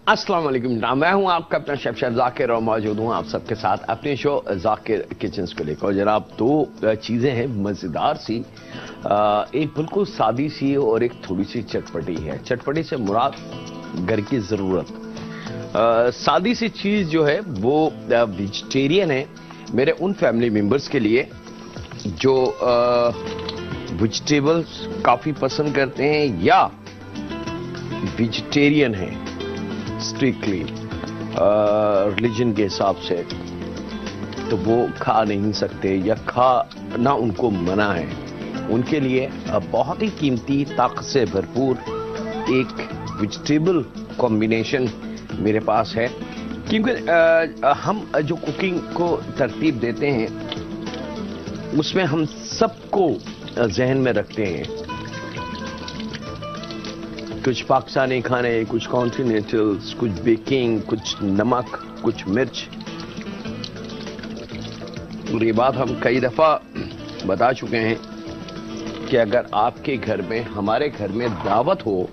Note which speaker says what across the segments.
Speaker 1: अस्सलाम वालेकुम। मैं हूं आपका अपना शेफ जाकिर और मौजूद हूं आप सबके साथ अपने शो जाकिर किचन्स को लेकर। जनाब दो चीज़ें हैं मज़ेदार सी, एक बिल्कुल सादी सी और एक थोड़ी सी चटपटी है। चटपटी से मुराद घर की ज़रूरत। सादी सी चीज़ जो है वो वेजिटेरियन है मेरे उन फैमिली मेम्बर्स के लिए जो वेजिटेबल्स काफ़ी पसंद करते हैं या वेजिटेरियन हैं स्ट्रिक्टली रिलीजन के हिसाब से, तो वो खा नहीं सकते या खाना उनको मना है। उनके लिए बहुत ही कीमती ताकत से भरपूर एक वेजिटेबल कॉम्बिनेशन मेरे पास है, क्योंकि हम जो कुकिंग को तरतीब देते हैं उसमें हम सबको जहन में रखते हैं। कुछ पाकिस्तानी खाने, कुछ कॉन्टिनेंटल्स, कुछ बेकिंग, कुछ नमक, कुछ मिर्च। और ये बात हम कई दफा बता चुके हैं कि अगर आपके घर में, हमारे घर में दावत हो,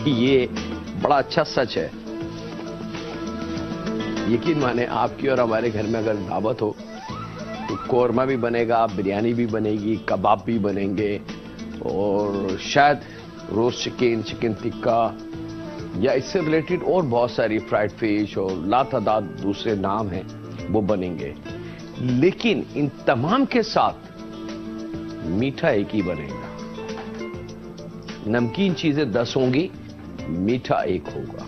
Speaker 1: ये बड़ा अच्छा सच है। यकीन माने आपकी और हमारे घर में अगर दावत हो तो कोरमा भी बनेगा, बिरयानी भी बनेगी, कबाब भी बनेंगे और शायद रोस्ट चिकन, चिकन टिक्का या इससे रिलेटेड और बहुत सारी फ्राइड फिश और लातादाद दूसरे नाम हैं वो बनेंगे। लेकिन इन तमाम के साथ मीठा एक ही बनेगा। नमकीन चीजें 10 होंगी, मीठा एक होगा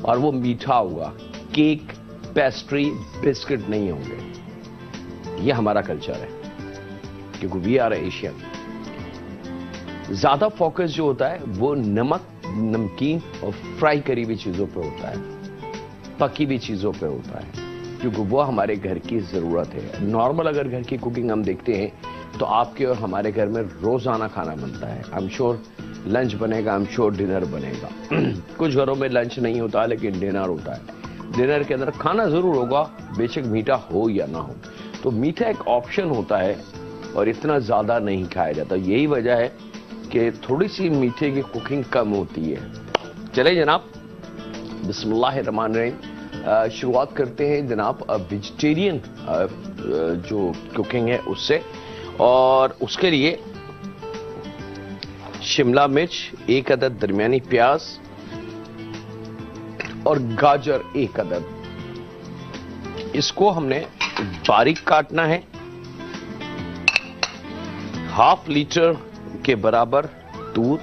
Speaker 1: और वो मीठा होगा। केक, पेस्ट्री, बिस्किट नहीं होंगे। ये हमारा कल्चर है क्योंकि वी आर एशियन। ज्यादा फोकस जो होता है वो नमक, नमकीन और फ्राई करी हुई चीजों पे होता है, पकी हुई चीजों पे होता है, क्योंकि वो हमारे घर की जरूरत है। नॉर्मल अगर घर की कुकिंग हम देखते हैं तो आपके और हमारे घर में रोजाना खाना बनता है। आई एम श्योर लंच बनेगा, आई एम श्योर डिनर बनेगा। कुछ घरों में लंच नहीं होता लेकिन डिनर होता है। डिनर के अंदर खाना जरूर होगा, बेशक मीठा हो या ना हो। तो मीठा एक ऑप्शन होता है और इतना ज्यादा नहीं खाया जाता। यही वजह है कि थोड़ी सी मीठे की कुकिंग कम होती है। चले जनाब, बिस्मिल्लाहिर्रहमानिर्रहीम, शुरुआत करते हैं जनाब वेजिटेरियन जो कुकिंग है उससे। और उसके लिए शिमला मिर्च 1 अदद, दरमियानी प्याज और गाजर 1 अदद, इसको हमने बारीक काटना है। ½ लीटर के बराबर दूध,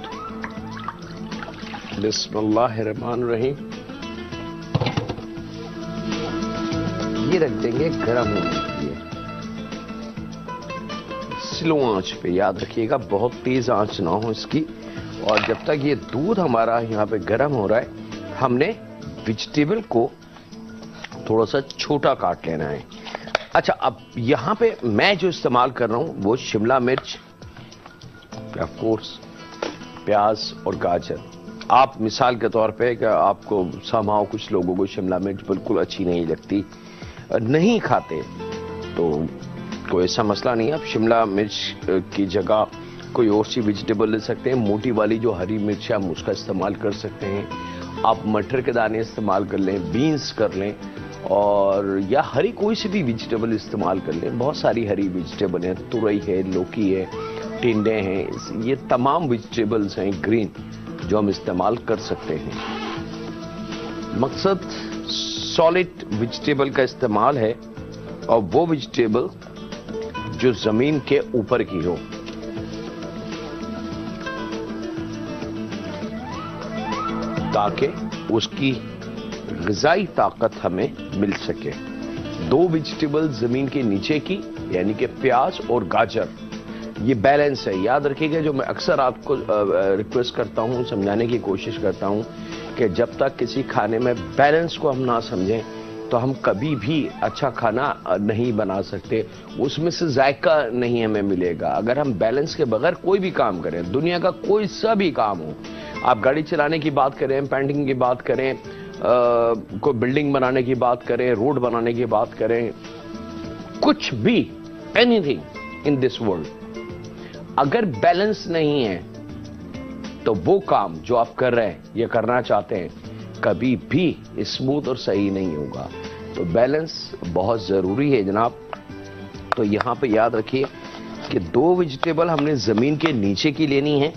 Speaker 1: बिस्मिल्लाहिर्रहमानिर्रहीम, ये रख देंगे गर्म होने के लिए स्लो आंच पे। याद रखिएगा बहुत तेज आंच ना हो इसकी। और जब तक ये दूध हमारा यहाँ पे गर्म हो रहा है, हमने वेजिटेबल को थोड़ा सा छोटा काट लेना है। अच्छा, अब यहां पे मैं जो इस्तेमाल कर रहा हूं वो शिमला मिर्च, ऑफ कोर्स प्याज और गाजर। आप मिसाल के तौर पे कि आपको समाओ, कुछ लोगों को शिमला मिर्च बिल्कुल अच्छी नहीं लगती, नहीं खाते, तो कोई ऐसा मसला नहीं है। आप शिमला मिर्च की जगह कोई और सी वेजिटेबल ले सकते हैं। मोटी वाली जो हरी मिर्च है हम उसका इस्तेमाल कर सकते हैं। आप मटर के दाने इस्तेमाल कर लें, बीन्स कर लें, और या हरी कोई सी भी वेजिटेबल इस्तेमाल कर लें। बहुत सारी हरी वेजिटेबल हैं, तुरई है, लौकी है, टिंडे हैं। ये तमाम वेजिटेबल्स हैं ग्रीन जो हम इस्तेमाल कर सकते हैं। मकसद सॉलिड वेजिटेबल का इस्तेमाल है और वो वेजिटेबल जो जमीन के ऊपर की हो। ताकि उसकी ग़िज़ाई ताकत हमें मिल सके। 2 वेजिटेबल जमीन के नीचे की यानी कि प्याज और गाजर, ये बैलेंस है। याद रखिएगा, जो मैं अक्सर आपको रिक्वेस्ट करता हूं, समझाने की कोशिश करता हूं कि जब तक किसी खाने में बैलेंस को हम ना समझें तो हम कभी भी अच्छा खाना नहीं बना सकते, उसमें से जायका नहीं हमें मिलेगा। अगर हम बैलेंस के बगैर कोई भी काम करें, दुनिया का कोई सा भी काम हो, आप गाड़ी चलाने की बात करें, पेंटिंग की बात करें, कोई बिल्डिंग बनाने की बात करें, रोड बनाने की बात करें, कुछ भी, एनीथिंग इन दिस वर्ल्ड, अगर बैलेंस नहीं है तो वो काम जो आप कर रहे हैं, ये करना चाहते हैं, कभी भी स्मूथ और सही नहीं होगा। तो बैलेंस बहुत जरूरी है जनाब। तो यहां पे याद रखिए कि 2 वेजिटेबल हमने जमीन के नीचे की लेनी है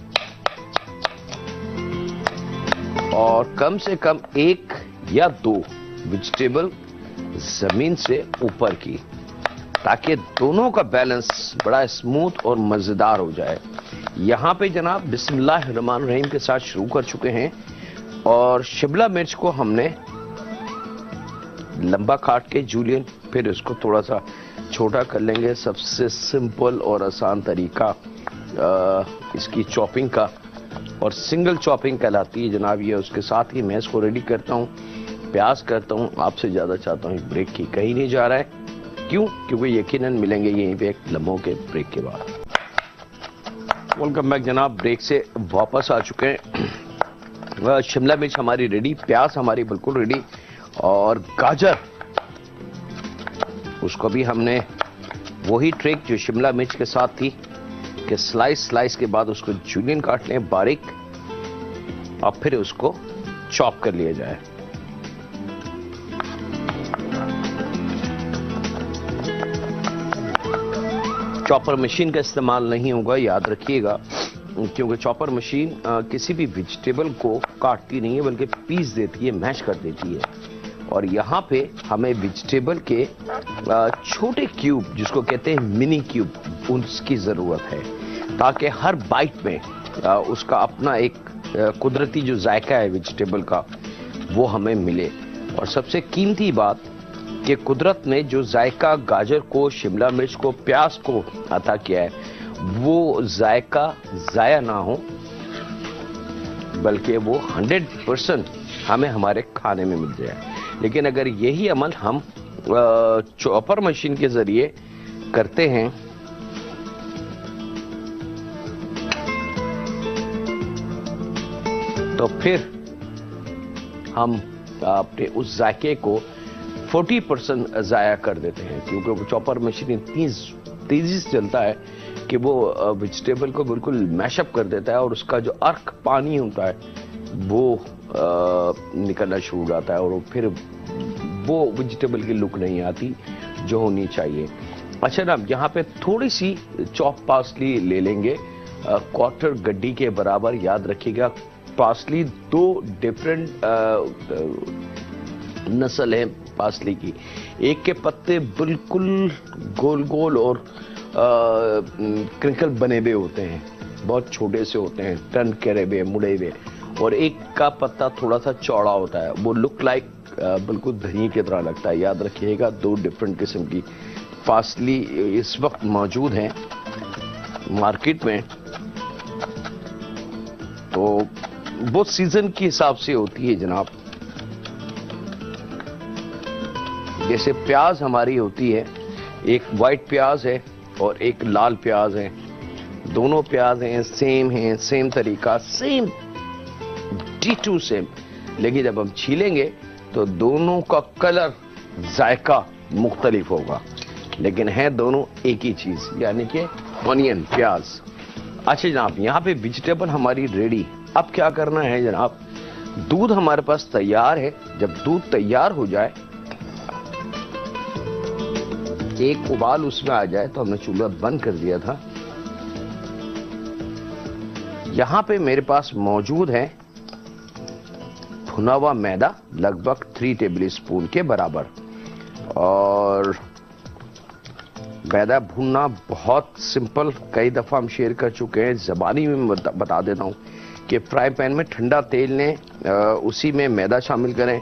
Speaker 1: और कम से कम 1 या 2 वेजिटेबल जमीन से ऊपर की, ताकि दोनों का बैलेंस बड़ा स्मूथ और मजेदार हो जाए। यहां पे जनाब बिस्मिल्लाहिर्रहमानिर्रहीम के साथ शुरू कर चुके हैं और शिमला मिर्च को हमने लंबा काट के जूलियन, फिर इसको थोड़ा सा छोटा कर लेंगे। सबसे सिंपल और आसान तरीका इसकी चॉपिंग का, और सिंगल चॉपिंग कहलाती है जनाब ये। उसके साथ ही मैं इसको रेडी करता हूं, प्याज करता हूं। आपसे ज्यादा चाहता हूं ब्रेक की कहीं नहीं जा रहा है। क्यों? क्योंकि यकीनन मिलेंगे यहीं पे एक लम्हों के ब्रेक के बाद। वेलकम बैक जनाब, ब्रेक से वापस आ चुके हैं। शिमला मिर्च हमारी रेडी, प्याज हमारी बिल्कुल रेडी, और गाजर उसको भी हमने वही ट्रिक जो शिमला मिर्च के साथ थी कि स्लाइस के बाद उसको जूलियन काट लें बारीक और फिर उसको चॉप कर लिया जाए। चॉपर मशीन का इस्तेमाल नहीं होगा, याद रखिएगा, क्योंकि चॉपर मशीन किसी भी वेजिटेबल को काटती नहीं है बल्कि पीस देती है, मैश कर देती है। और यहाँ पे हमें वेजिटेबल के छोटे क्यूब, जिसको कहते हैं मिनी क्यूब, उसकी जरूरत है, ताकि हर बाइट में उसका अपना एक कुदरती जो जायका है वेजिटेबल का, वो हमें मिले। और सबसे कीमती बात कि कुदरत ने जो जायका गाजर को, शिमला मिर्च को, प्याज को अता किया है, वो जायका जाया ना हो, बल्कि वो 100% हमें हमारे खाने में मिल जाए। लेकिन अगर यही अमल हम चॉपर मशीन के जरिए करते हैं तो फिर हम अपने उस जायके को 40% जाया कर देते हैं, क्योंकि वो चॉपर मशीन इतनी तेजी से चलता है कि वो वेजिटेबल को बिल्कुल मैशअप कर देता है और उसका जो अर्क पानी होता है वो निकलना शुरू हो जाता है और फिर वो वेजिटेबल की लुक नहीं आती जो होनी चाहिए। अच्छा ना, यहाँ पे थोड़ी सी चॉप पार्सली ले लेंगे, क्वार्टर गड्डी के बराबर। याद रखिएगा, पार्सली 2 डिफरेंट नस्ल है पार्सली की। एक के पत्ते बिल्कुल गोल गोल और क्रिंकल बने हुए होते हैं, बहुत छोटे से होते हैं, टर्न करे हुए, मुड़े हुए, और एक का पत्ता थोड़ा सा चौड़ा होता है, वो लुक लाइक बिल्कुल धनिया की तरह लगता है। याद रखिएगा, 2 डिफरेंट किस्म की पार्सली इस वक्त मौजूद हैं मार्केट में, तो वो सीजन के हिसाब से होती है जनाब। जैसे प्याज हमारी होती है, एक वाइट प्याज है और एक लाल प्याज है, दोनों प्याज हैं, सेम तरीका, सेम D2 सेम, लेकिन जब हम छीलेंगे तो दोनों का कलर, जायका मुख्तलिफ होगा, लेकिन है दोनों एक ही चीज, यानी कि ऑनियन, प्याज। अच्छा जनाब, यहाँ पे वेजिटेबल हमारी रेडी। अब क्या करना है जनाब, दूध हमारे पास तैयार है। जब दूध तैयार हो जाए, एक उबाल उसमें आ जाए, तो हमने चूल्हा बंद कर दिया था। यहां पे मेरे पास मौजूद है भुना हुआ मैदा, लगभग 3 टेबल स्पून के बराबर। और मैदा भूनना बहुत सिंपल, कई दफा हम शेयर कर चुके हैं, जबानी में बता देता हूं कि फ्राई पैन में ठंडा तेल लें, उसी में मैदा शामिल करें।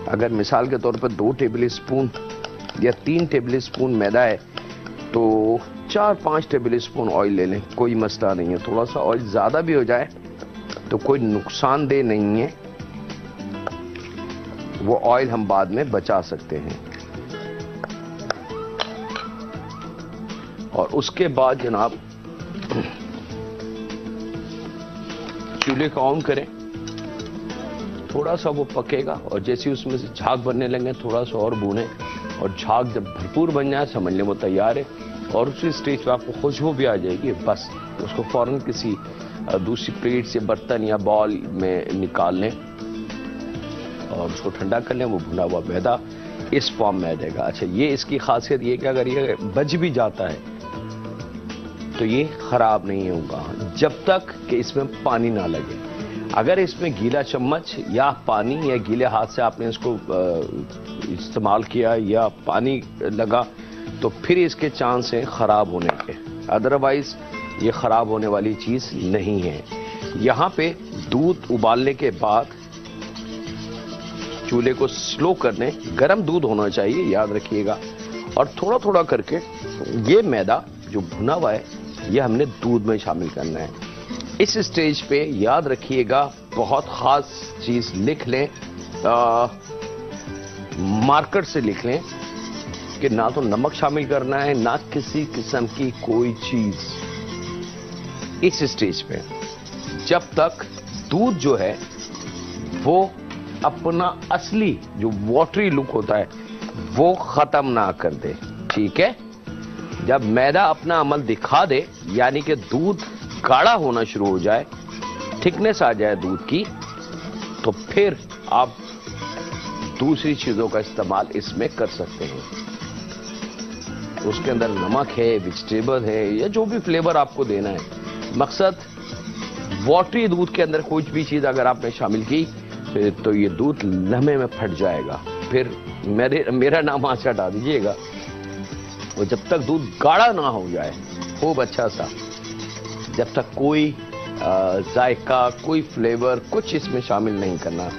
Speaker 1: अगर मिसाल के तौर पर 2 टेबल स्पून या 3 टेबल स्पून मैदा है तो 4-5 टेबल स्पून ऑयल ले लें, कोई मसला नहीं है। थोड़ा सा ऑयल ज्यादा भी हो जाए तो कोई नुकसानदेह नहीं है, वो ऑयल हम बाद में बचा सकते हैं। और उसके बाद जनाब चूल्हे को ऑन करें, थोड़ा सा वो पकेगा और जैसे उसमें से झाग बनने लगे थोड़ा सा और भूनें, और झाग जब भरपूर बन जाए समझ लें वो तैयार है। और उसी स्टेज पे आपको खुशबू भी आ जाएगी, बस उसको फौरन किसी दूसरी प्लेट से बर्तन या बॉल में निकाल लें और उसको ठंडा कर लें। वो भुना हुआ मैदा इस फॉर्म में आ जाएगा। अच्छा, ये इसकी खासियत ये कि अगर ये बच भी जाता है तो ये खराब नहीं होगा जब तक कि इसमें पानी ना लगे। अगर इसमें गीला चम्मच या पानी या गीले हाथ से आपने इसको इस्तेमाल किया या पानी लगा तो फिर इसके चांस हैं खराब होने के। अदरवाइज ये खराब होने वाली चीज नहीं है। यहां पे दूध उबालने के बाद चूल्हे को स्लो कर लें। गर्म दूध होना चाहिए, याद रखिएगा। और थोड़ा थोड़ा करके ये मैदा जो भुना हुआ है ये हमने दूध में शामिल करना है। इस स्टेज पे याद रखिएगा, बहुत खास चीज लिख लें, मार्कर से लिख लें कि ना तो नमक शामिल करना है ना किसी किस्म की कोई चीज इस स्टेज पे, जब तक दूध जो है वो अपना असली जो वाटरी लुक होता है वो खत्म ना कर दे। ठीक है, जब मैदा अपना अमल दिखा दे यानी कि दूध गाढ़ा होना शुरू हो जाए, थिकनेस आ जाए दूध की, तो फिर आप दूसरी चीजों का इस्तेमाल इसमें कर सकते हैं। उसके अंदर नमक है, वेजिटेबल है या जो भी फ्लेवर आपको देना है। मकसद वाटरी दूध के अंदर कोई भी चीज अगर आपने शामिल की तो ये दूध लम्हे में फट जाएगा। फिर मेरा नाम वहां से हटा दीजिएगा। और जब तक दूध गाढ़ा ना हो जाए खूब अच्छा सा, जब तक कोई जायका, कोई फ्लेवर कुछ इसमें शामिल नहीं करना।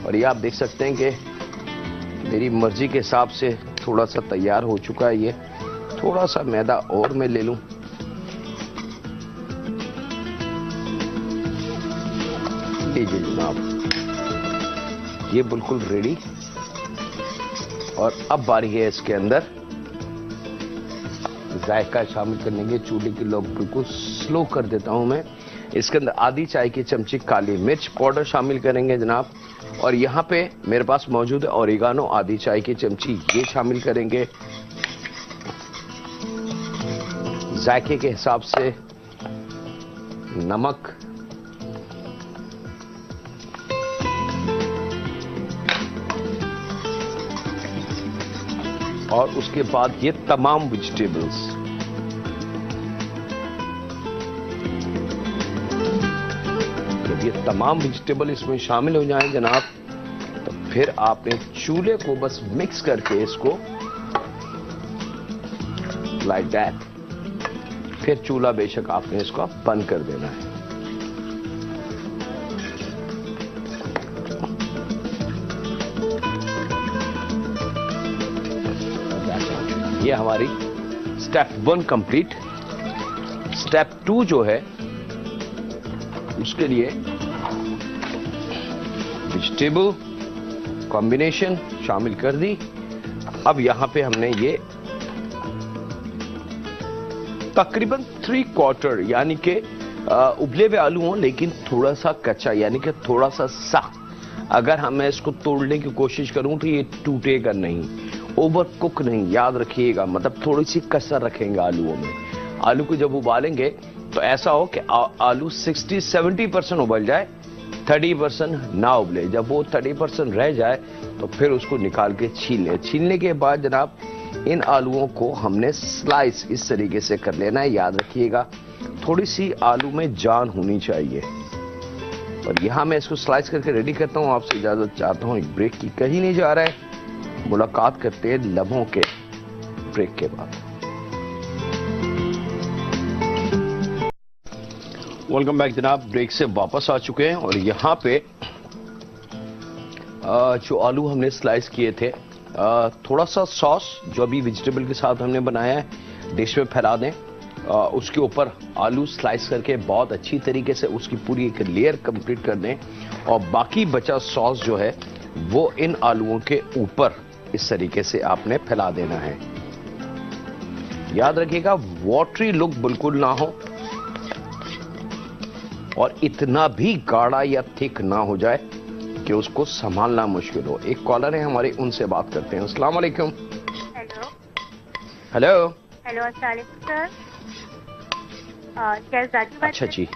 Speaker 1: और ये आप देख सकते हैं कि मेरी मर्जी के हिसाब से थोड़ा सा तैयार हो चुका है। ये थोड़ा सा मैदा और मैं ले लूं। लीजिए जनाब, ये बिल्कुल रेडी। और अब बारी है इसके अंदर जायका शामिल करने के। चूल्हे की लो बिल्कुल स्लो कर देता हूं मैं। इसके अंदर आधी चाय की चमची काली मिर्च पाउडर शामिल करेंगे जनाब। और यहां पे मेरे पास मौजूद है ओरिगानो, आधी चाय की चमची ये शामिल करेंगे। जायके के हिसाब से नमक, और उसके बाद ये तमाम वेजिटेबल्स। जब ये तमाम वेजिटेबल इसमें शामिल हो जाएं जनाब, तो फिर आपने चूल्हे को बस मिक्स करके इसको लाइक दैट, फिर चूल्हा बेशक आपने इसको बंद कर देना है। ये हमारी स्टेप 1 कंप्लीट। स्टेप 2 जो है उसके लिए वेजिटेबल कॉम्बिनेशन शामिल कर दी। अब यहां पे हमने ये तकरीबन 3/4 यानी कि उबले हुए आलू हों लेकिन थोड़ा सा कच्चा यानी कि थोड़ा सा सख्त। अगर हम इसको तोड़ने की कोशिश करूं तो ये टूटेगा नहीं, ओवर कुक नहीं, याद रखिएगा। मतलब थोड़ी सी कसर रखेंगे आलूओं में। आलू को जब उबालेंगे तो ऐसा हो कि आलू 60-70% उबल जाए, 30% ना उबले। जब वो 30% रह जाए तो फिर उसको निकाल के छील लें। छीलने के बाद जनाब इन आलूओं को हमने स्लाइस इस तरीके से कर लेना है। याद रखिएगा थोड़ी सी आलू में जान होनी चाहिए। और यहां मैं इसको स्लाइस करके रेडी करता हूं। आपसे इजाजत चाहता हूं, एक ब्रेक की कहीं नहीं जा रहा है। मुलाकात करते हैं लम्हों के ब्रेक के बाद। वेलकम बैक जनाब, ब्रेक से वापस आ चुके हैं। और यहां पे जो आलू हमने स्लाइस किए थे, थोड़ा सा सॉस जो अभी वेजिटेबल के साथ हमने बनाया है डिश में फैला दें। उसके ऊपर आलू स्लाइस करके बहुत अच्छी तरीके से उसकी पूरी एक लेयर कंप्लीट कर दें। और बाकी बचा सॉस जो है वो इन आलूओं के ऊपर इस तरीके से आपने फैला देना है। याद रखिएगा वाटरी लुक बिल्कुल ना हो और इतना भी गाढ़ा या थिक ना हो जाए कि उसको संभालना मुश्किल हो। एक कॉलर है हमारे, उनसे बात करते हैं। अस्सलाम वालेकुम।
Speaker 2: हेलो
Speaker 1: हेलो
Speaker 2: हेलो, अस्सलाम वालेकुम सर। क्या जाकी बात?
Speaker 1: अच्छा जी,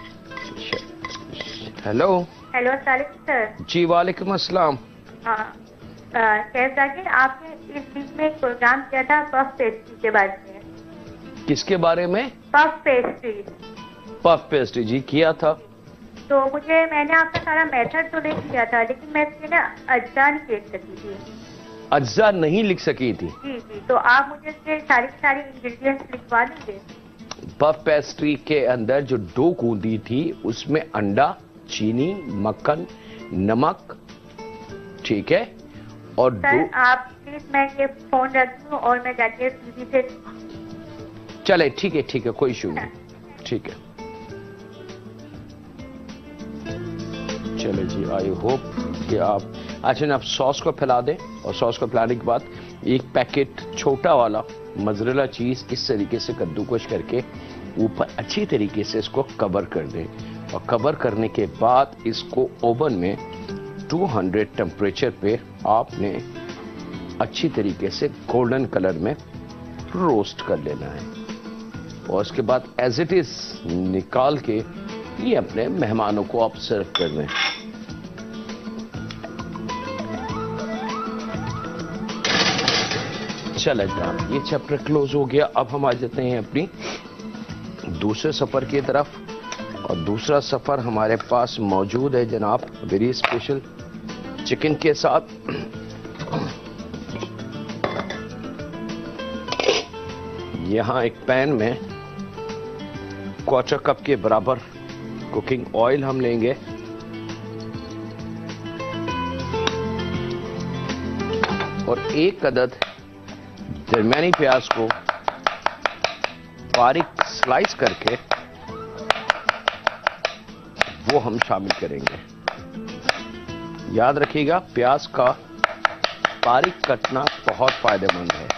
Speaker 1: हेलो।
Speaker 2: Hello Salik sir.
Speaker 1: जी वालेकुम अस्सलाम।
Speaker 2: शेफ जाकिर, आपने इस बीच में एक प्रोग्राम किया था पफ पेस्ट्री के बारे में।
Speaker 1: किसके बारे में?
Speaker 2: Puff pastry.
Speaker 1: पफ पेस्ट्री जी किया था।
Speaker 2: तो मैंने आपका सारा मेथड तो लिख लिया था, लेकिन मैं इसके ना अज्जा नहीं देख सकी थी।
Speaker 1: अज्जा नहीं लिख सकी थी?
Speaker 2: जी जी, तो आप मुझे इसके सारी इंग्रेडिएंट्स लिखवा देंगे?
Speaker 1: पफ पेस्ट्री के अंदर जो डो गूंदी थी उसमें अंडा, चीनी, मक्खन, नमक, ठीक है, और
Speaker 2: सर आप प्लीज, मैं ये फोन रख दूं और मैं जाके टीवी से।
Speaker 1: चले ठीक है, कोई इशू नहीं, ठीक है। चले जी, आई होप कि आप अच्छा आप सॉस को फैला दें, और सॉस को फैलाने के बाद एक पैकेट छोटा वाला मोज़रेला चीज इस तरीके से कद्दूकश करके ऊपर अच्छी तरीके से इसको कवर कर दें, और कवर करने के बाद इसको ओवन में 200 टेम्परेचर पे आपने अच्छी तरीके से गोल्डन कलर में रोस्ट कर लेना है, और उसके बाद एज इट इज निकाल के ये अपने मेहमानों को आप सर्व कर दें। चला जनाब, ये चैप्टर क्लोज हो गया। अब हम आ जाते हैं अपनी दूसरे सफर की तरफ, और दूसरा सफर हमारे पास मौजूद है जनाब वेरी स्पेशल चिकन के साथ। यहां एक पैन में 1/4 कप के बराबर कुकिंग ऑयल हम लेंगे, और एक अदद दरमियानी प्याज को बारीक स्लाइस करके वो हम शामिल करेंगे। याद रखिएगा, प्याज का बारीक कटना बहुत फायदेमंद है।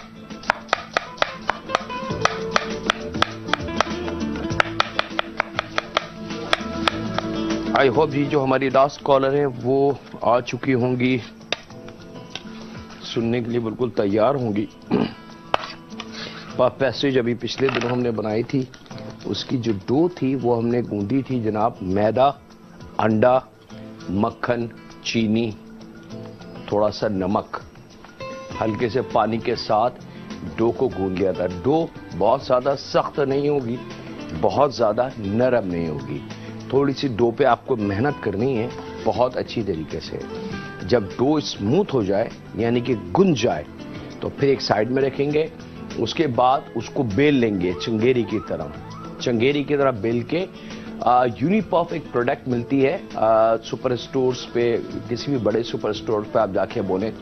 Speaker 1: आई होप जी जो हमारी लास्ट कॉलर है वो आ चुकी होंगी, सुनने के लिए बिल्कुल तैयार होंगी। पफ पेस्ट्री जब भी पिछले दिनों हमने बनाई थी, उसकी जो डो थी वो हमने गूंदी थी जनाब मैदा, अंडा, मक्खन, चीनी, थोड़ा सा नमक, हल्के से पानी के साथ डो को गूंद लिया था। डो बहुत ज्यादा सख्त नहीं होगी, बहुत ज्यादा नरम नहीं होगी, थोड़ी सी डो पे आपको मेहनत करनी है बहुत अच्छी तरीके से। जब डो स्मूथ हो जाए यानी कि गुंज जाए तो फिर एक साइड में रखेंगे। उसके बाद उसको बेल लेंगे चंगेरी की तरह बेल के। यूनिपफ एक प्रोडक्ट मिलती है सुपर स्टोर्स पे, किसी भी बड़े सुपर स्टोर पे आप जाके बोले,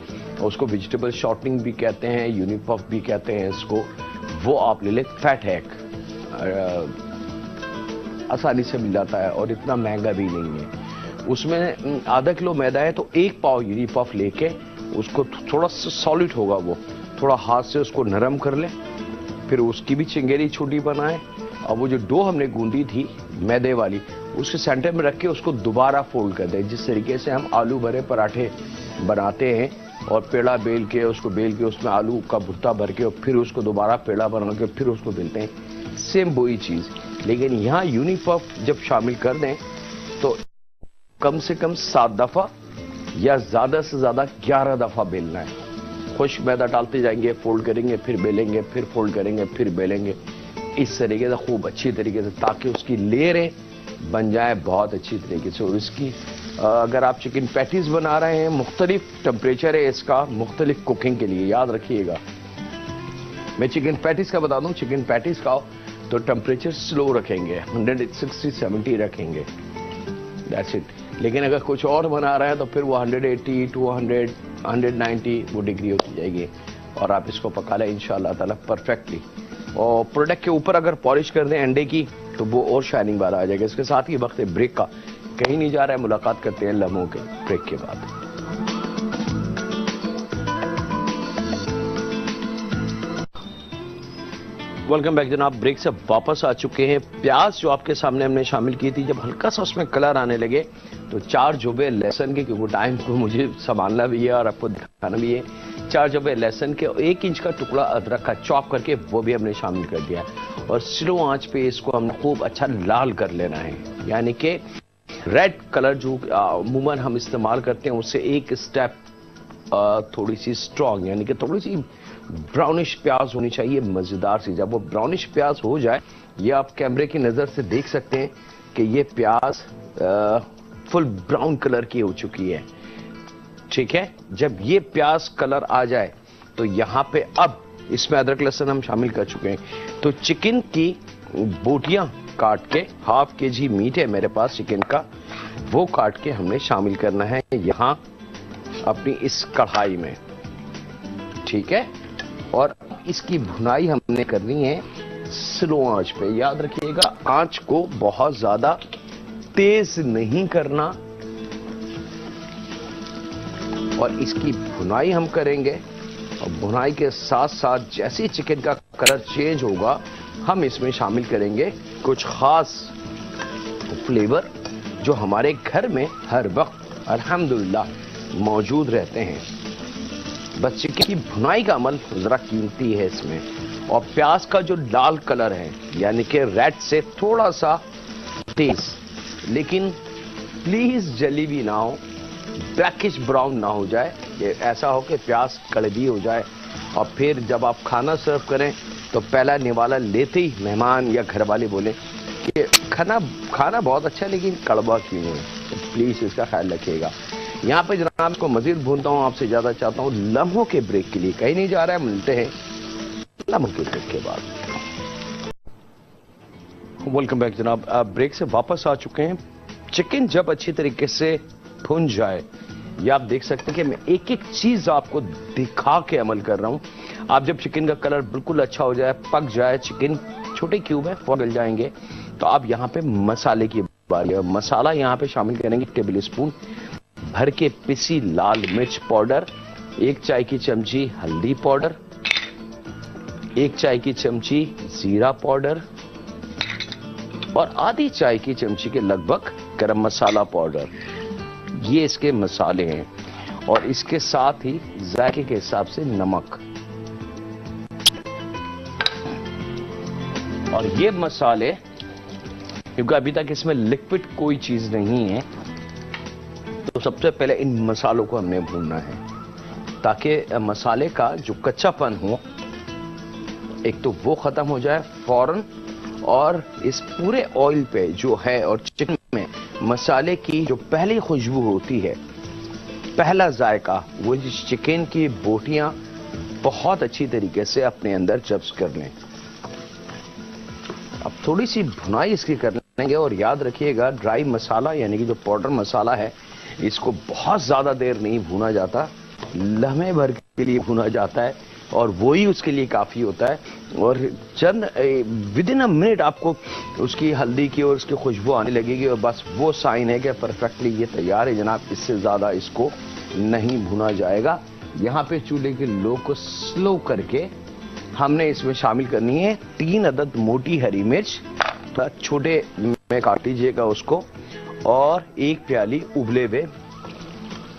Speaker 1: उसको वेजिटेबल शॉर्टनिंग भी कहते हैं, यूनिपफ भी कहते हैं इसको। वो आप ले लें, फैट हैक, आसानी से मिल जाता है और इतना महंगा भी नहीं है। उसमें आधा किलो मैदा है तो 1 पाव यूनिपफ लेके उसको थोड़ा सा सॉलिड होगा, वो थोड़ा हाथ से उसको नरम कर ले, फिर उसकी भी चिंगेरी छोटी बनाए, और वो जो डो हमने गूंदी थी मैदे वाली उसके सेंटर में रख के उसको दोबारा फोल्ड कर दें, जिस तरीके से हम आलू भरे पराठे बनाते हैं, और पेड़ा बेल के उसको बेल के उसमें आलू का भुट्टा भर के और फिर उसको दोबारा पेड़ा बना के फिर उसको बेलते हैं, सेम वही चीज। लेकिन यहाँ यूनिपफ जब शामिल कर दें तो कम से कम 7 दफा या ज्यादा से ज्यादा 11 दफा बेलना है। खुश्क मैदा डालते जाएंगे, फोल्ड करेंगे, फिर बेलेंगे, फिर फोल्ड करेंगे, फिर बेलेंगे, इस तरीके से खूब अच्छी तरीके से, ताकि उसकी लेयरें बन जाए बहुत अच्छी तरीके से। और इसकी अगर आप चिकन पैटीज बना रहे हैं, मुख्तलिफ टेम्परेचर है इसका मुख्तलिफ कुकिंग के लिए, याद रखिएगा। मैं चिकन पैटीज का बता दूं, चिकन पैटीज का तो टेम्परेचर स्लो रखेंगे, 160-170 रखेंगे, दैट्स इट। लेकिन अगर कुछ और बना रहा है तो फिर वो 180, 200, 190 वो डिग्री होती जाएगी, और आप इसको पका लें इंशाअल्लाह ताला परफेक्टली। और प्रोडक्ट के ऊपर अगर पॉलिश कर दें अंडे की तो वो और शाइनिंग वाला आ जाएगा। इसके साथ ही वक्त ब्रेक का, कहीं नहीं जा रहा है, मुलाकात करते हैं लम्हों के ब्रेक के बाद। वेलकम बैक जनाब, ब्रेक से वापस आ चुके हैं। प्याज जो आपके सामने हमने शामिल की थी, जब हल्का सा उसमें कलर आने लगे तो 4 जुबे लहसुन के, क्योंकि टाइम को मुझे संभालना भी है और आपको दिखाना भी है, 4 जुबे लहसुन के और 1 इंच का टुकड़ा अदरक का चॉप करके वो भी हमने शामिल कर दिया, और स्लो आंच पे इसको हमने खूब अच्छा लाल कर लेना है, यानी कि रेड कलर जो अमूमन हम इस्तेमाल करते हैं उससे एक स्टेप थोड़ी सी स्ट्रांग, यानी कि थोड़ी सी ब्राउनिश प्याज होनी चाहिए मजेदार सी। जब वो ब्राउनिश प्याज हो जाए, ये आप कैमरे की नजर से देख सकते हैं कि ये प्याज फुल ब्राउन कलर की हो चुकी है। ठीक है, जब ये प्याज कलर आ जाए तो यहां पे अब इसमें अदरक लहसुन हम शामिल कर चुके हैं। तो चिकन की बोटियां काट के, हाफ केजी मीट है मेरे पास चिकन का, वो काट के हमने शामिल करना है यहां अपनी इस कढ़ाई में। ठीक है, और इसकी भुनाई हमने करनी है स्लो आंच पे। याद रखिएगा, आंच को बहुत ज्यादा तेज नहीं करना, और इसकी भुनाई हम करेंगे। और भुनाई के साथ साथ जैसे ही चिकन का कलर चेंज होगा, हम इसमें शामिल करेंगे कुछ खास फ्लेवर जो हमारे घर में हर वक्त अल्हम्दुलिल्लाह मौजूद रहते हैं। बस चिकन की भुनाई का अमल जरा कीमती है इसमें। और प्याज का जो लाल कलर है, यानी कि रेड से थोड़ा सा तेज, लेकिन प्लीज जली भी ना हो, ब्लैकिश ब्राउन ना हो जाए। ये ऐसा हो कि प्याज कड़वी हो जाए, और फिर जब आप खाना सर्व करें तो पहला निवाला लेते ही मेहमान या घर वाले बोले कि खाना बहुत अच्छा है लेकिन कड़वा क्यों है। तो प्लीज इसका ख्याल रखिएगा। यहाँ पे जनाब को मजीद भूनता हूँ, आपसे ज्यादा चाहता हूँ लम्हों के ब्रेक के लिए। कहीं नहीं जा रहा है, मिलते हैं लम्हों के ब्रेक के बाद। वेलकम बैक जनाब, आप ब्रेक से वापस आ चुके हैं। चिकन जब अच्छी तरीके से भुन जाए, या आप देख सकते हैं कि मैं एक एक चीज आपको दिखा के अमल कर रहा हूं। आप जब चिकन का कलर बिल्कुल अच्छा हो जाए, पक जाए, चिकन छोटे क्यूब है फौरन गल जाएंगे, तो आप यहां पे मसाले की बारी है। मसाला यहां पे शामिल करेंगे टेबल स्पून भर के पिसी लाल मिर्च पाउडर, 1 चाय की चमची हल्दी पाउडर, 1 चाय की चमची जीरा पाउडर, और आधी चाय की चमची के लगभग गरम मसाला पाउडर। ये इसके मसाले हैं। और इसके साथ ही जायके के हिसाब से नमक। और ये मसाले, क्योंकि अभी तक इसमें लिक्विड कोई चीज नहीं है, तो सबसे पहले इन मसालों को हमने भूनना है ताकि मसाले का जो कच्चापन हो, एक तो वो खत्म हो जाए फौरन, और इस पूरे ऑयल पे जो है और चिकन में मसाले की जो पहली खुशबू होती है, पहला जायका, वो चिकन की बोटियां बहुत अच्छी तरीके से अपने अंदर जब्स कर लें। अब थोड़ी सी भुनाई इसकी कर लेंगे। और याद रखिएगा, ड्राई मसाला यानी कि जो पाउडर मसाला है, इसको बहुत ज्यादा देर नहीं भुना जाता, लम्हे भर के लिए भुना जाता है, और वो ही उसके लिए काफी होता है। और चंद विद इन अ मिनट आपको उसकी हल्दी की और उसकी खुशबू आने लगेगी, और बस वो साइन है कि परफेक्टली ये तैयार है जनाब। इससे ज्यादा इसको नहीं भुना जाएगा। यहाँ पे चूल्हे के लो को स्लो करके हमने इसमें शामिल करनी है 3 अदद मोटी हरी मिर्च, छोटे में काट लीजिएगा उसको, और 1 प्याली उबले हुए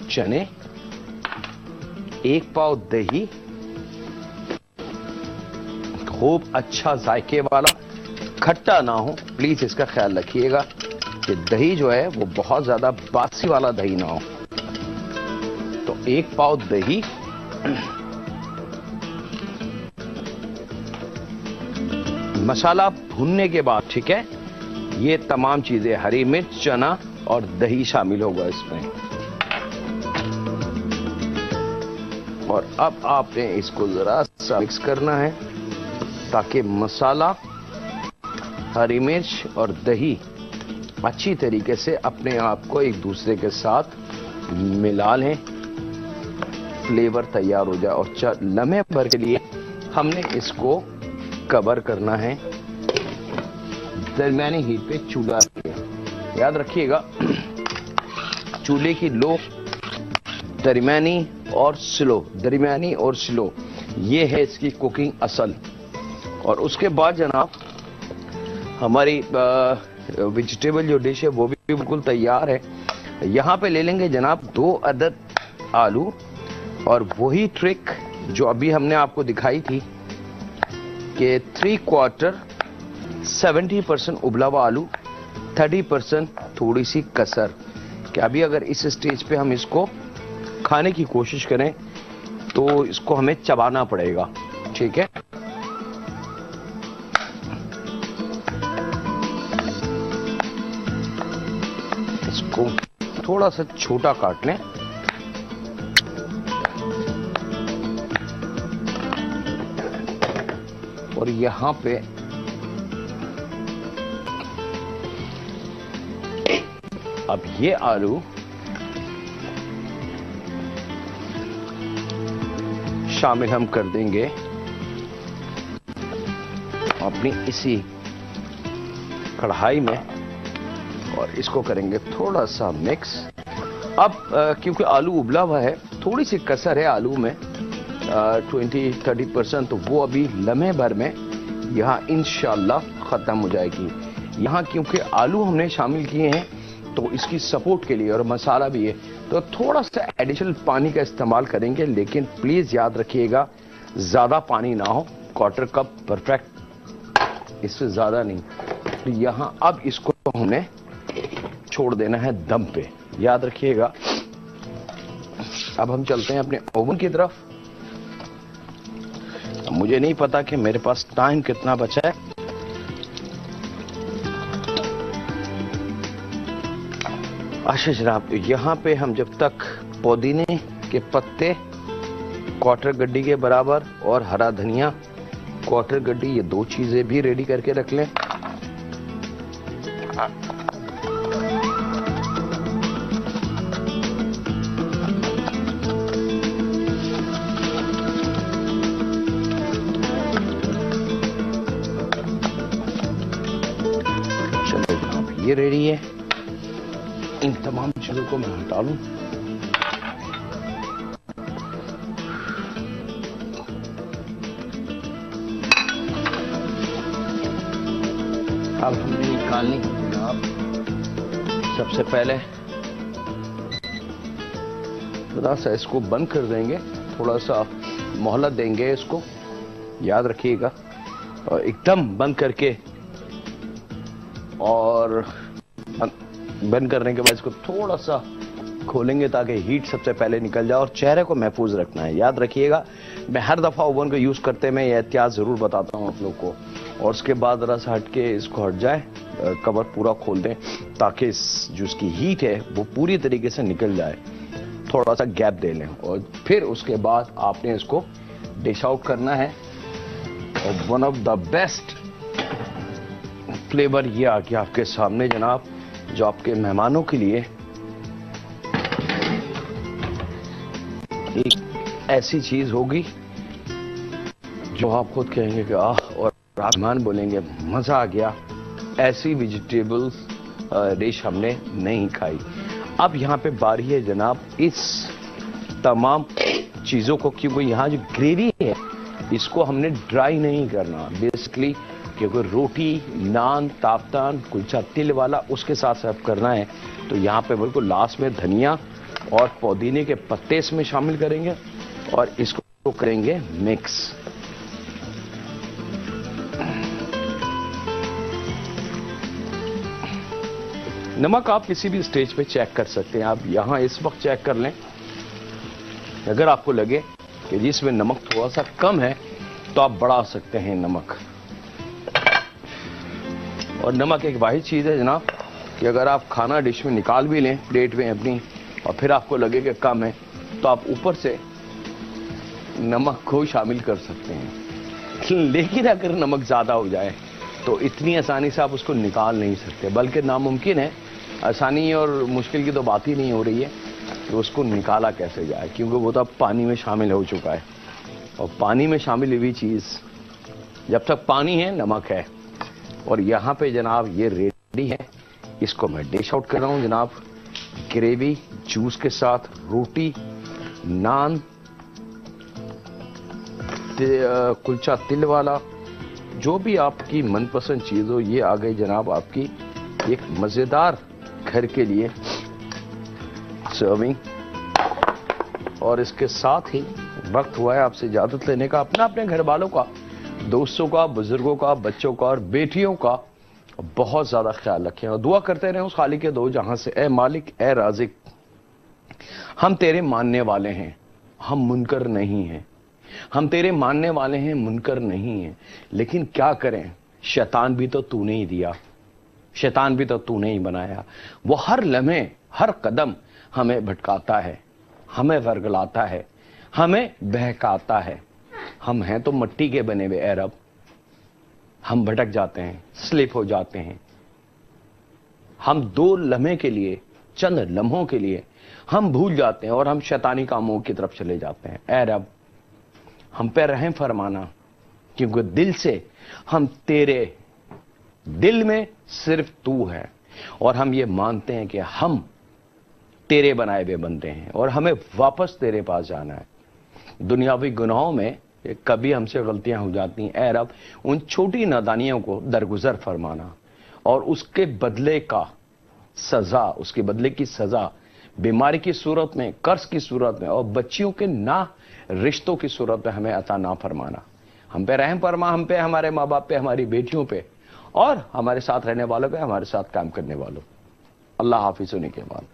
Speaker 1: चने, 1 पाव दही, खूब अच्छा जायके वाला, खट्टा ना हो, प्लीज इसका ख्याल रखिएगा कि दही जो है वो बहुत ज्यादा बासी वाला दही ना हो। तो 1 पाव दही, मसाला भूनने के बाद, ठीक है, ये तमाम चीजें हरी मिर्च, चना और दही शामिल होगा इसमें। और अब आपने इसको जरा सा मिक्स करना है ताकि मसाला, हरी मिर्च और दही अच्छी तरीके से अपने आप को एक दूसरे के साथ मिला लें, फ्लेवर तैयार हो जाए। और लम्हे भर के लिए हमने इसको कवर करना है दरमियानी हीट पे चूल्हा पे। याद रखिएगा, चूल्हे की लो, दरमियानी और स्लो, ये है इसकी कुकिंग असल। और उसके बाद जनाब हमारी वेजिटेबल जो डिश है वो भी बिल्कुल तैयार है। यहां पे ले लेंगे जनाब 2 अदद आलू, और वही ट्रिक जो अभी हमने आपको दिखाई थी कि 3/4 70% उबला हुआ आलू, 30% थोड़ी सी कसर, कि अभी अगर इस स्टेज पे हम इसको खाने की कोशिश करें तो इसको हमें चबाना पड़ेगा, ठीक है। इसको थोड़ा सा छोटा काट लें और यहां पे अब ये आलू शामिल हम कर देंगे अपनी इसी कढ़ाई में और इसको करेंगे थोड़ा सा मिक्स। अब क्योंकि आलू उबला हुआ है, थोड़ी सी कसर है आलू में 20-30%, तो वो अभी लम्हे भर में यहाँ इंशाल्लाह खत्म हो जाएगी। यहाँ क्योंकि आलू हमने शामिल किए हैं तो इसकी सपोर्ट के लिए और मसाला भी है, तो थोड़ा सा एडिशनल पानी का इस्तेमाल करेंगे, लेकिन प्लीज याद रखिएगा ज्यादा पानी ना हो, क्वार्टर कप परफेक्ट, इससे ज्यादा नहीं। तो यहाँ अब इसको हमने छोड़ देना है दम पे, याद रखिएगा। अब हम चलते हैं अपने ओवन की तरफ। मुझे नहीं पता कि मेरे पास टाइम कितना बचा है। अच्छा जनाब, यहाँ पे हम जब तक पुदीने के पत्ते क्वार्टर गड्डी के बराबर और हरा धनिया क्वार्टर गड्डी, ये दो चीजें भी रेडी करके रख लें। चलो जनाब, ये रेडी है। इन तमाम चीजों को मैं हटा लूं। अब हमने निकालनी जनाब, सबसे पहले थोड़ा सा इसको बंद कर देंगे, थोड़ा सा मोहलत देंगे इसको, याद रखिएगा। और एकदम बंद करके और बंद करने के बाद इसको थोड़ा सा खोलेंगे ताकि हीट सबसे पहले निकल जाए और चेहरे को महफूज रखना है, याद रखिएगा। मैं हर दफा ओवन को यूज करते मैं ये एहतियात जरूर बताता हूं आप लोग को। और उसके बाद जरा सा हट के इसको हट जाए, कवर पूरा खोल दें ताकि जो इसकी हीट है वो पूरी तरीके से निकल जाए। थोड़ा सा गैप दे लें और फिर उसके बाद आपने इसको डिश आउट करना है। और one of the best flavour ये आ गया आपके सामने जनाब, जो आपके मेहमानों के लिए एक ऐसी चीज होगी जो आप खुद कहेंगे कि आह, और मेहमान बोलेंगे मजा आ गया, ऐसी वेजिटेबल्स डिश हमने नहीं खाई। अब यहाँ पे बारी है जनाब इस तमाम चीजों को, क्योंकि यहाँ जो ग्रेवी है इसको हमने ड्राई नहीं करना बेसिकली, क्योंकि रोटी, नान, तापतान, कुलचा तिल वाला उसके साथ सर्व करना है। तो यहाँ पे बिल्कुल लास्ट में धनिया और पुदीने के पत्ते इसमें शामिल करेंगे और इसको करेंगे मिक्स। नमक आप किसी भी स्टेज पे चेक कर सकते हैं, आप यहां इस वक्त चेक कर लें। अगर आपको लगे कि जिसमें नमक थोड़ा सा कम है तो आप बढ़ा सकते हैं नमक। और नमक एक वाहिद चीज है जनाब कि अगर आप खाना डिश में निकाल भी लें प्लेट में अपनी और फिर आपको लगे कि कम है तो आप ऊपर से नमक को शामिल कर सकते हैं। लेकिन अगर नमक ज्यादा हो जाए तो इतनी आसानी से आप उसको निकाल नहीं सकते, बल्कि नामुमकिन है। आसानी और मुश्किल की तो बात ही नहीं हो रही है कि उसको निकाला कैसे जाए, क्योंकि वो तो अब पानी में शामिल हो चुका है। और पानी में शामिल हुई चीज, जब तक पानी है नमक है। और यहाँ पे जनाब ये रेडी है, इसको मैं डिश आउट कर रहा हूँ जनाब। ग्रेवी जूस के साथ रोटी, नान, कुलचा तिल वाला, जो भी आपकी मनपसंद चीज हो, ये आ गई जनाब आपकी एक मजेदार घर के लिए सर्विंग। और इसके साथ ही वक्त हुआ है आपसे इजाजत लेने का, अपने घर वालों का, दोस्तों का, बुजुर्गों का, बच्चों का और बेटियों का बहुत ज्यादा ख्याल रखें और दुआ करते रहें उस खालिक के दो जहां से, ए मालिक ए राजिक, हम तेरे मानने वाले हैं, हम मुनकर नहीं हैं। हम तेरे मानने वाले हैं, मुनकर नहीं हैं। लेकिन क्या करें, शैतान भी तो तूने ही दिया, शैतान भी तो तूने ही बनाया। वो हर लम्हे हर कदम हमें भटकाता है, हमें वर्गलाता है, हमें बहकाता है। हम हैं तो मिट्टी के बने हुए ए रब, हम भटक जाते हैं, स्लिप हो जाते हैं। हम 2 लम्हे के लिए, चंद लम्हों के लिए हम भूल जाते हैं और हम शैतानी कामों की तरफ चले जाते हैं। ए रब, हम पे रहम फरमाना, क्योंकि दिल से हम तेरे, दिल में सिर्फ तू है और हम ये मानते हैं कि हम तेरे बनाए हुए बंदे हैं और हमें वापस तेरे पास जाना है। दुनियावी गुनाहों में कभी हमसे गलतियां हो जाती हैं। ए रब, उन छोटी नादानियों को दरगुजर फरमाना और उसके बदले का सजा, उसके बदले की सजा बीमारी की सूरत में, कर्ज की सूरत में और बच्चियों के ना रिश्तों की सूरत में हमें अता ना फरमाना। हम पे रहम फरमा, हम पे, हमारे माँ बाप पे, हमारी बेटियों पे और हमारे साथ रहने वालों पे, हमारे साथ काम करने वालों। अल्लाह हाफिज होने के बाद।